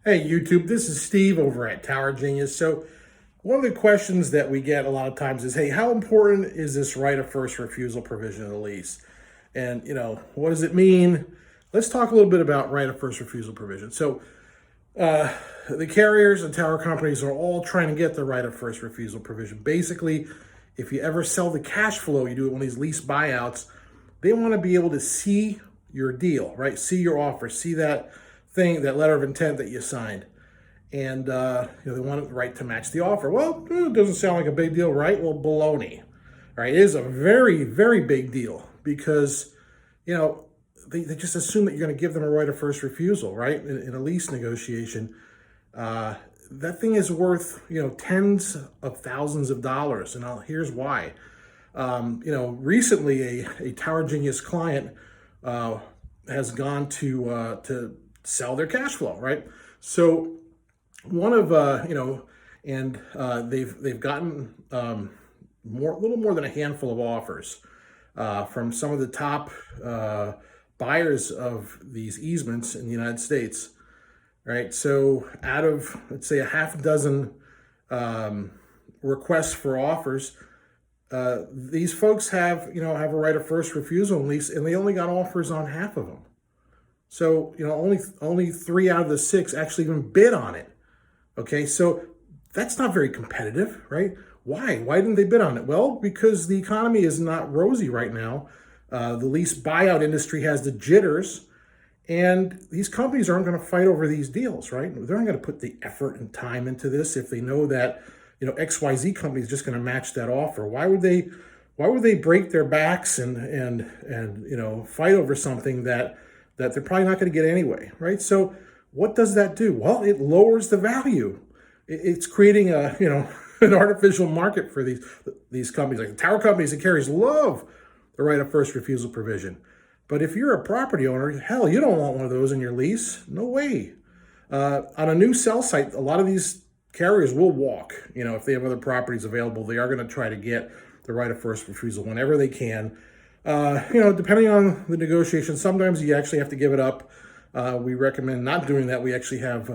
Hey YouTube, this is Steve over at Tower Genius. So one of the questions that we get a lot of times is, hey, how important is this right of first refusal provision in the lease? And, what does it mean? Let's talk a little bit about right of first refusal provision. So the carriers and tower companies are all trying to get the right of first refusal provision. Basically, if you ever sell the cash flow, you do it one of these lease buyouts, they want to be able to see your deal, right? See your offer, see that thing, that letter of intent that you signed. And they want the right to match the offer. Well, it doesn't sound like a big deal, right? Well, baloney, right? It is a very, very big deal because, they just assume that you're going to give them a right of first refusal, right? In a lease negotiation. That thing is worth, tens of thousands of dollars. And here's why. Recently a Tower Genius client has gone to sell their cash flow, right? So one of they've gotten a little more than a handful of offers from some of the top buyers of these easements in the United States, right? So out of, let's say, a half dozen requests for offers, these folks have a right of first refusal and lease, and they only got offers on half of them. So only 3 out of the 6 actually even bid on it. Okay, so that's not very competitive, right? Why didn't they bid on it? Well, because the economy is not rosy right now. The lease buyout industry has the jitters, and these companies aren't going to fight over these deals, right? They're not going to put the effort and time into this if they know that XYZ company is just going to match that offer. Why would they break their backs and fight over something that they're probably not going to get anyway, right? So what does that do? Well, it lowers the value. It's creating an artificial market for these companies. Like the tower companies and carriers love the right of first refusal provision. But if you're a property owner, hell, you don't want one of those in your lease. No way. On a new cell site, a lot of these carriers will walk. If they have other properties available, they are going to try to get the right of first refusal whenever they can. Depending on the negotiation, sometimes you actually have to give it up. We recommend not doing that. We actually have,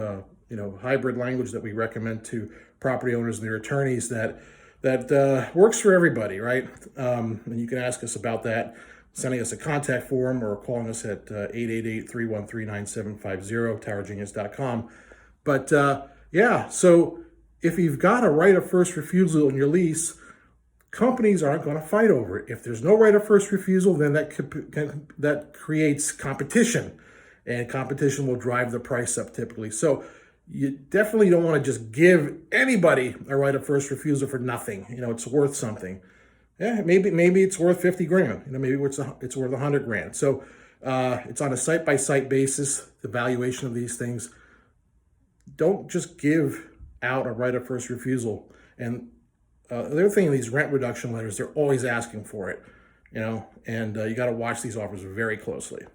hybrid language that we recommend to property owners and their attorneys that works for everybody, right? And you can ask us about that, sending us a contact form or calling us at 888-313-9750, towergenius.com. But so if you've got a right of first refusal in your lease, companies aren't going to fight over it. If there's no right of first refusal, then that creates competition, and competition will drive the price up typically. So you definitely don't want to just give anybody a right of first refusal for nothing. It's worth something. Yeah, maybe it's worth 50 grand. Maybe it's worth 100 grand. So it's on a site-by-site basis, the valuation of these things. Don't just give out a right of first refusal. And the other thing in these rent reduction letters, they're always asking for it, and you got to watch these offers very closely.